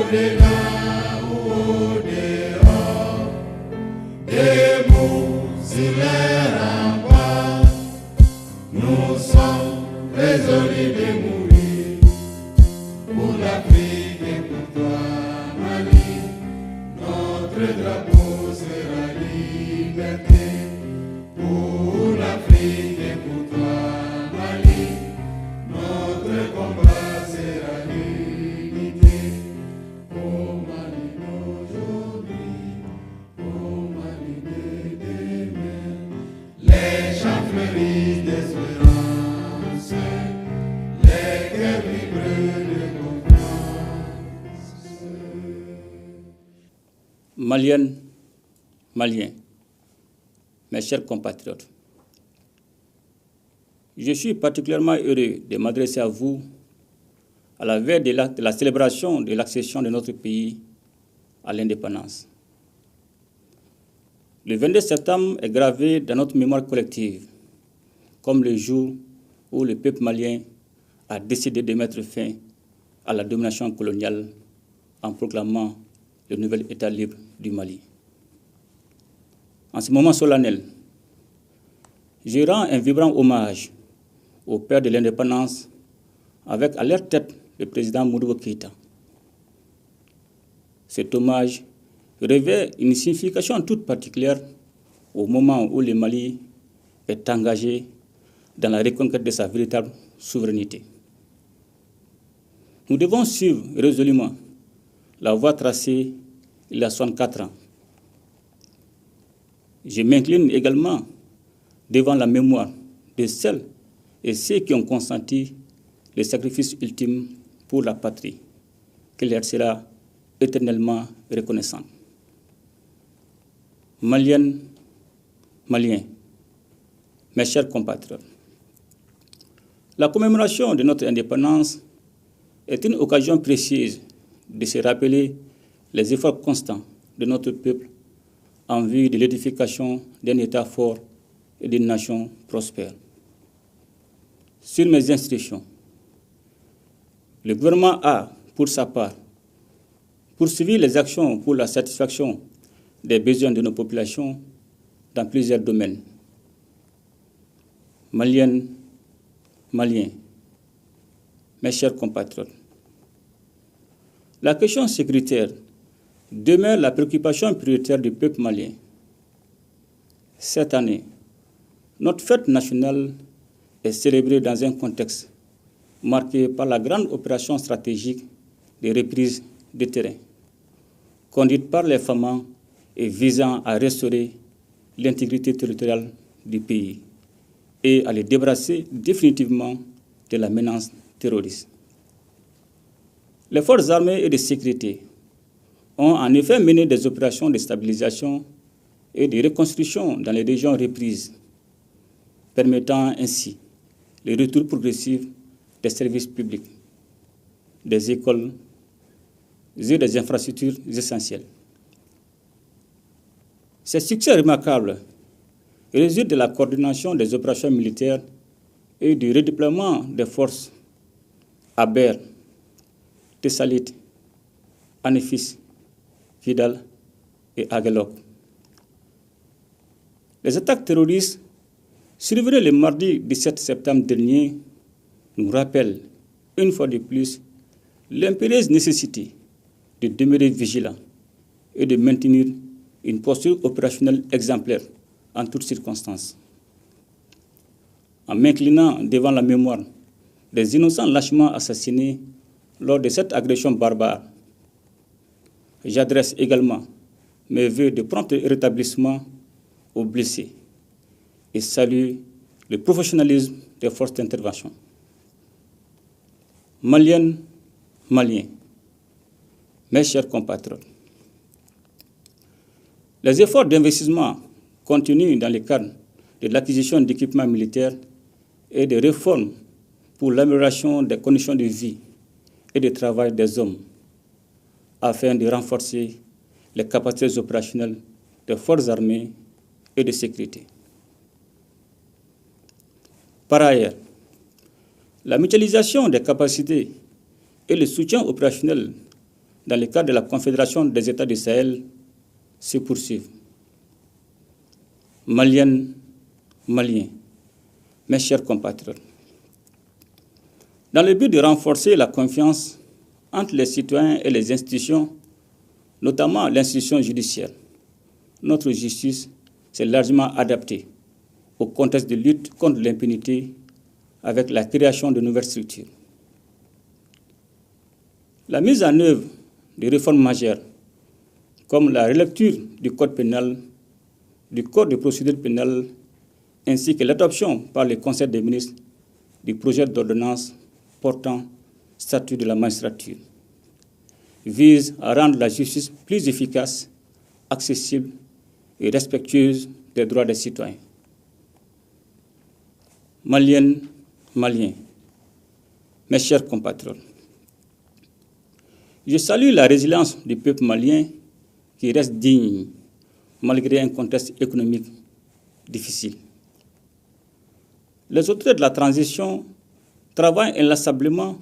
au-delà ou au-dehors, debout sur les remparts, nous sommes résolus de mourir pour l'Afrique et pour toi, Mali. Notre drapeau sera liberté pour l'Afrique et pour toi, Mali. Notre combat sera l'unité. Au Mali d'aujourd'hui, au Mali de demain, les chants fleurissent d'espérance, les cœurs vibrent de confiance. Maliennes, Maliens, mes chers compatriotes, je suis particulièrement heureux de m'adresser à vous à la veille de la célébration de l'accession de notre pays à l'indépendance. Le 22 septembre est gravé dans notre mémoire collective comme le jour où le peuple malien a décidé de mettre fin à la domination coloniale en proclamant le nouvel État libre du Mali. En ce moment solennel, je rends un vibrant hommage au père de l'indépendance avec à leur tête le président Modibo Keïta. Cet hommage revêt une signification toute particulière au moment où le Mali est engagé dans la reconquête de sa véritable souveraineté. Nous devons suivre résolument la voie tracée il y a 64 ans. Je m'incline également devant la mémoire de celles et ceux qui ont consenti le sacrifice ultime pour la patrie, qui leur sera éternellement reconnaissante. Maliennes, Maliens, mes chers compatriotes, la commémoration de notre indépendance est une occasion précieuse de se rappeler les efforts constants de notre peuple en vue de l'édification d'un État fort et d'une nation prospère. Sur mes instructions, le gouvernement a, pour sa part, poursuivi les actions pour la satisfaction des besoins de nos populations dans plusieurs domaines. Maliennes, Maliens, mes chers compatriotes, la question sécuritaire demeure la préoccupation prioritaire du peuple malien. Cette année, notre fête nationale est célébrée dans un contexte marqué par la grande opération stratégique de reprise de terrain, conduite par les FAMA et visant à restaurer l'intégrité territoriale du pays et à les débarrasser définitivement de la menace terroriste. Les forces armées et de sécurité ont en effet mené des opérations de stabilisation et de reconstruction dans les régions reprises, permettant ainsi le retour progressif des services publics, des écoles et des infrastructures essentielles. Ces succès remarquables résultent de la coordination des opérations militaires et du redéploiement des forces à Ber, Tessalit, Anefis, Kidal et Aguelok. Les attaques terroristes survenues le mardi 17 septembre dernier nous rappellent, une fois de plus, l'impérieuse nécessité de demeurer vigilant et de maintenir une posture opérationnelle exemplaire en toutes circonstances. En m'inclinant devant la mémoire des innocents lâchement assassinés lors de cette agression barbare, j'adresse également mes vœux de prompt rétablissement aux blessés et salue le professionnalisme des forces d'intervention. Maliennes, Maliens, mes chers compatriotes, les efforts d'investissement continuent dans le cadre de l'acquisition d'équipements militaires et de réformes pour l'amélioration des conditions de vie et de travail des hommes, afin de renforcer les capacités opérationnelles des forces armées et de sécurité. Par ailleurs, la mutualisation des capacités et le soutien opérationnel dans le cadre de la Confédération des États du Sahel se poursuivent. Maliennes, Maliens, mes chers compatriotes, dans le but de renforcer la confiance entre les citoyens et les institutions, notamment l'institution judiciaire, notre justice s'est largement adaptée au contexte de lutte contre l'impunité avec la création de nouvelles structures. La mise en œuvre de réformes majeures, comme la relecture du Code pénal, du Code de procédure pénale, ainsi que l'adoption par le Conseil des ministres du projet d'ordonnance portant statut de la magistrature, vise à rendre la justice plus efficace, accessible et respectueuse des droits des citoyens. Maliennes, Maliens, mes chers compatriotes, je salue la résilience du peuple malien qui reste digne malgré un contexte économique difficile. Les autorités de la transition travaillent inlassablement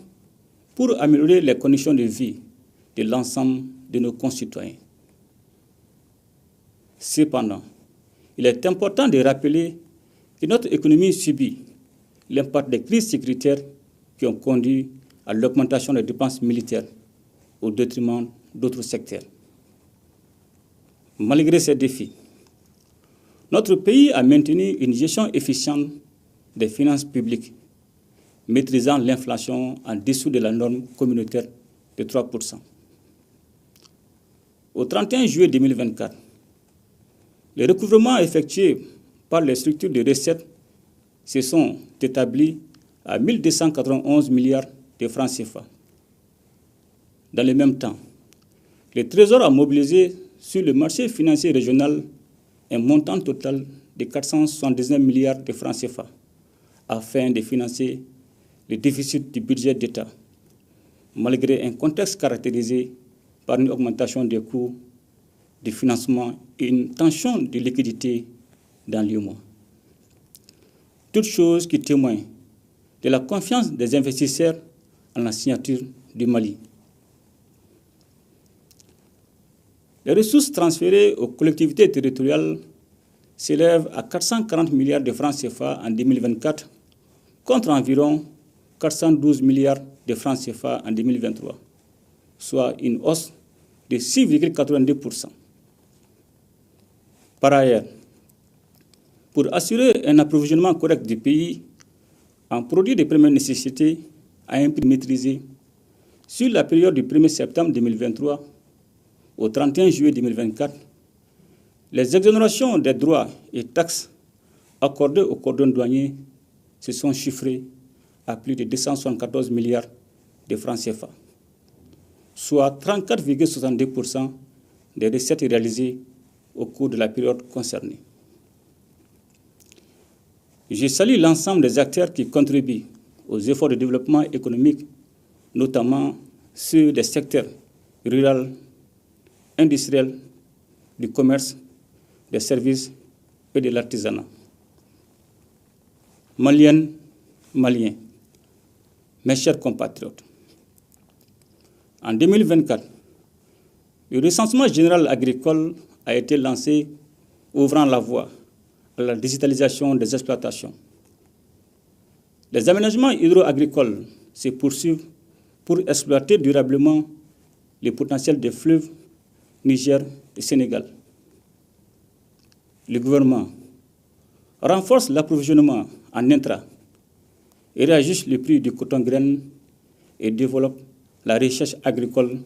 pour améliorer les conditions de vie de l'ensemble de nos concitoyens. Cependant, il est important de rappeler que notre économie subit l'impact des crises sécuritaires qui ont conduit à l'augmentation des dépenses militaires au détriment d'autres secteurs. Malgré ces défis, notre pays a maintenu une gestion efficiente des finances publiques, maîtrisant l'inflation en dessous de la norme communautaire de 3%. Au 31 juillet 2024, les recouvrements effectués par les structures de recettes se sont établis à 1 291 milliards de francs CFA. Dans le même temps, le Trésor a mobilisé sur le marché financier régional un montant total de 479 milliards de francs CFA afin de financer le déficit du budget d'État, malgré un contexte caractérisé par une augmentation des coûts de financement et une tension de liquidité dans l'UEMOA. Toutes choses qui témoignent de la confiance des investisseurs en la signature du Mali. Les ressources transférées aux collectivités territoriales s'élèvent à 440 milliards de francs CFA en 2024, contre environ 412 milliards de francs CFA en 2023, soit une hausse de 6,82%. Par ailleurs, pour assurer un approvisionnement correct du pays en produits de première nécessité à un prix maîtrisé, sur la période du 1er septembre 2023 au 31 juillet 2024, les exonérations des droits et taxes accordées aux cordons douaniers se sont chiffrées à plus de 274 milliards de francs CFA, soit 34,62% des recettes réalisées au cours de la période concernée. Je salue l'ensemble des acteurs qui contribuent aux efforts de développement économique, notamment ceux des secteurs rural, industriel, du commerce, des services et de l'artisanat. Maliennes, Maliens, mes chers compatriotes, en 2024, le recensement général agricole a été lancé, ouvrant la voie à la digitalisation des exploitations. Les aménagements hydro-agricoles se poursuivent pour exploiter durablement les potentiels des fleuves Niger et Sénégal. Le gouvernement renforce l'approvisionnement en intrants et réajuste le prix du coton-graine et développe la recherche agricole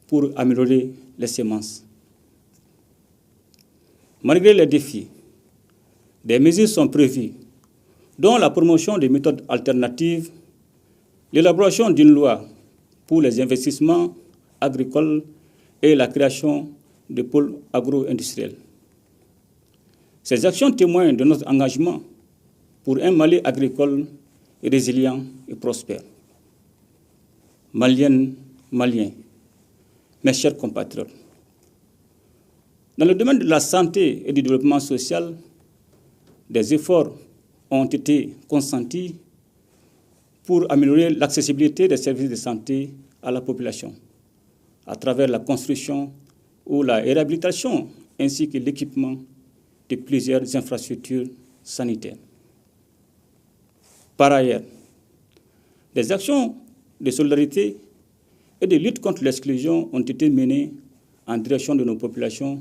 pour améliorer les semences. Malgré les défis, des mesures sont prévues, dont la promotion des méthodes alternatives, l'élaboration d'une loi pour les investissements agricoles et la création de pôles agro-industriels. Ces actions témoignent de notre engagement pour un Mali agricole résilient et prospère. Maliennes, Maliens, mes chers compatriotes, dans le domaine de la santé et du développement social, des efforts ont été consentis pour améliorer l'accessibilité des services de santé à la population, à travers la construction ou la réhabilitation ainsi que l'équipement de plusieurs infrastructures sanitaires. Par ailleurs, des actions de solidarité et de lutte contre l'exclusion ont été menées en direction de nos populations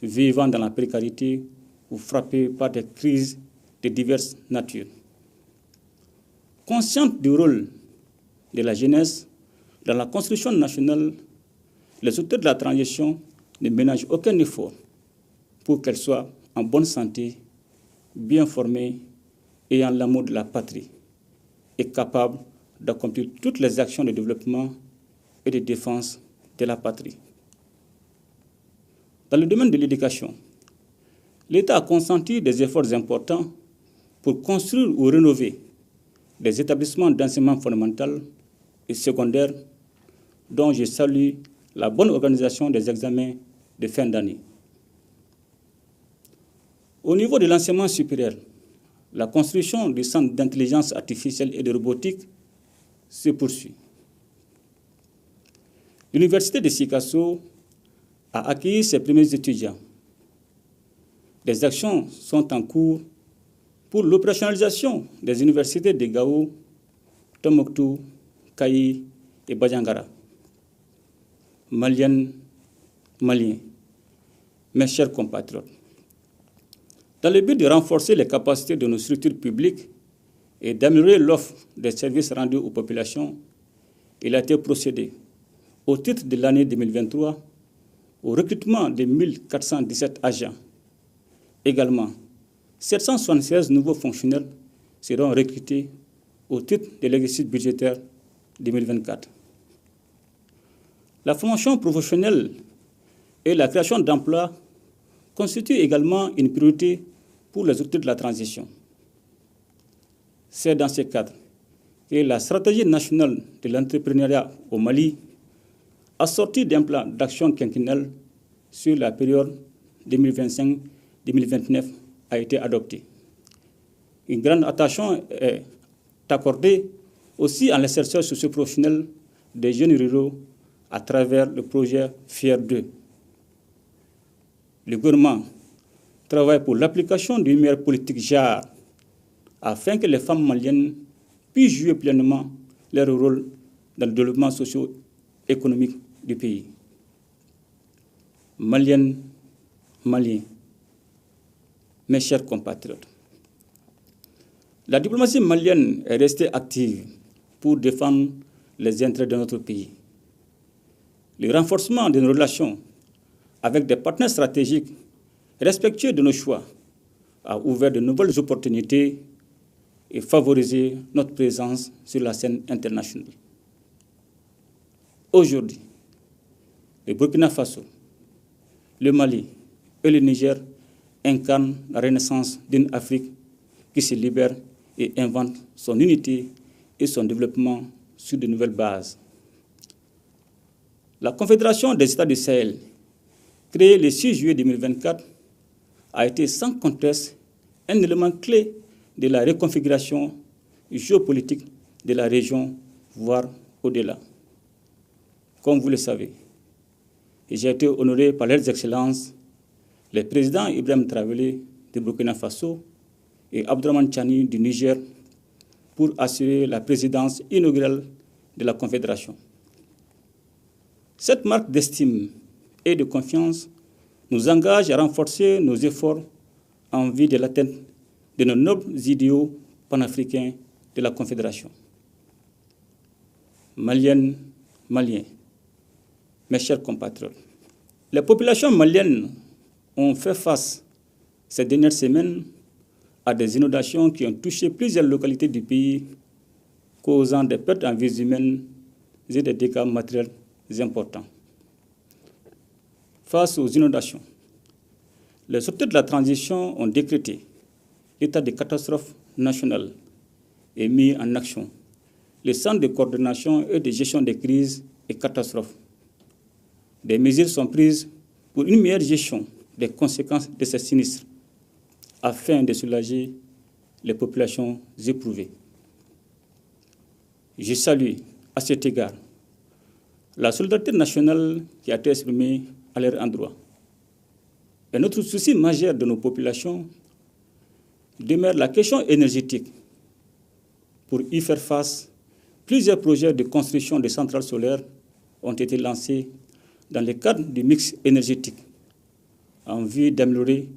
vivant dans la précarité ou frappées par des crises de diverses natures. Consciente du rôle de la jeunesse dans la construction nationale, les auteurs de la transition ne ménagent aucun effort pour qu'elle soit en bonne santé, bien formée et en l'amour de la patrie, et capable d'accomplir toutes les actions de développement et de défense de la patrie. Dans le domaine de l'éducation, l'État a consenti des efforts importants pour construire ou rénover des établissements d'enseignement fondamental et secondaire dont je salue la bonne organisation des examens de fin d'année. Au niveau de l'enseignement supérieur, la construction du centre d'intelligence artificielle et de robotique se poursuit. L'université de Sikasso a accueilli ses premiers étudiants. Des actions sont en cours pour l'opérationnalisation des universités de Gao, Tombouctou, Kayi et Badiangara. Maliennes, Maliens, mes chers compatriotes, dans le but de renforcer les capacités de nos structures publiques et d'améliorer l'offre des services rendus aux populations, il a été procédé, au titre de l'année 2023, au recrutement de 1417 agents. Également, 776 nouveaux fonctionnaires seront recrutés au titre de l'exercice budgétaire 2024. La formation professionnelle et la création d'emplois constituent également une priorité pour les auteurs de la transition. C'est dans ce cadre que la stratégie nationale de l'entrepreneuriat au Mali, assortie d'un plan d'action quinquennal sur la période 2025-2029, a été adoptée. Une grande attention est accordée aussi à l'insertion socio-professionnelle des jeunes ruraux à travers le projet FIER 2. Le gouvernement travaille pour l'application d'une meilleure politique JAR afin que les femmes maliennes puissent jouer pleinement leur rôle dans le développement socio-économique du pays. Maliennes, Maliens, mes chers compatriotes, la diplomatie malienne est restée active pour défendre les intérêts de notre pays. Le renforcement de nos relations avec des partenaires stratégiques respectueux de nos choix a ouvert de nouvelles opportunités et favorisé notre présence sur la scène internationale. Aujourd'hui, le Burkina Faso, le Mali et le Niger incarnent la renaissance d'une Afrique qui se libère et invente son unité et son développement sur de nouvelles bases. La Confédération des États du Sahel, créée le 6 juillet 2024, a été sans conteste un élément clé de la reconfiguration géopolitique de la région, voire au-delà. Comme vous le savez, j'ai été honoré par leurs excellences, les présidents Ibrahim Traoré de Burkina Faso et Abdourahmane Tchani du Niger, pour assurer la présidence inaugurale de la Confédération. Cette marque d'estime et de confiance nous engage à renforcer nos efforts en vue de l'atteinte de nos nobles idéaux panafricains de la Confédération. Maliennes, Maliens, mes chers compatriotes, les populations maliennes ont fait face ces dernières semaines à des inondations qui ont touché plusieurs localités du pays, causant des pertes en vies humaines et des dégâts matériels importants. Face aux inondations, les auteurs de la transition ont décrété l'état de catastrophe nationale et mis en action le centre de coordination et de gestion des crises et catastrophes. Des mesures sont prises pour une meilleure gestion des conséquences de ces sinistres afin de soulager les populations éprouvées. Je salue à cet égard la solidarité nationale qui a été exprimée à leur endroit. Et notre souci majeur de nos populations demeure la question énergétique. Pour y faire face, plusieurs projets de construction de centrales solaires ont été lancés dans le cadre du mix énergétique en vue d'améliorer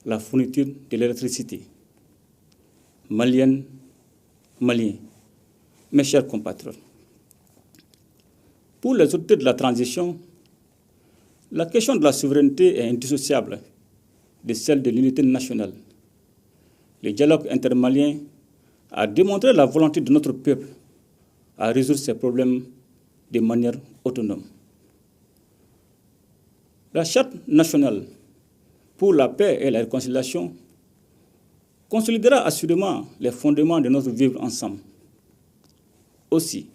la fourniture de l'électricité. Maliennes, Maliens, mes chers compatriotes, pour les autorités de la transition, la question de la souveraineté est indissociable de celle de l'unité nationale. Le dialogue intermalien a démontré la volonté de notre peuple à résoudre ces problèmes de manière autonome. La Charte nationale pour la paix et la réconciliation consolidera assurément les fondements de notre vivre ensemble. Aussi,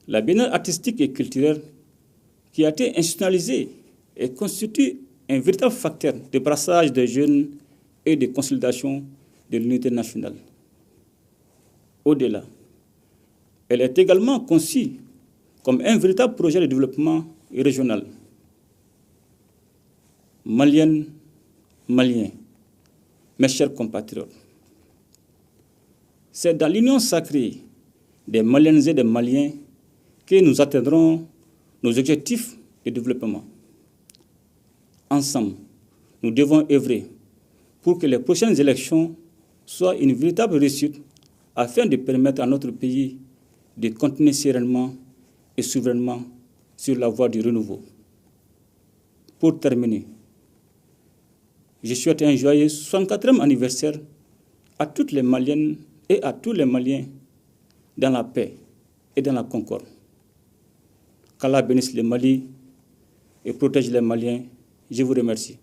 la biennale artistique et culturelle qui a été institutionnalisée et constitue un véritable facteur de brassage des jeunes et de consolidation de l'unité nationale. Au-delà, elle est également conçue comme un véritable projet de développement régional. Maliennes, Maliens, mes chers compatriotes, c'est dans l'union sacrée des Maliennes et des Maliens que nous atteindrons nos objectifs de développement. Ensemble, nous devons œuvrer pour que les prochaines élections soient une véritable réussite afin de permettre à notre pays de continuer sereinement et souverainement sur la voie du renouveau. Pour terminer, je souhaite un joyeux 64e anniversaire à toutes les Maliennes et à tous les Maliens dans la paix et dans la concorde. Qu'Allah bénisse le Mali et protège les Maliens. Je vous remercie.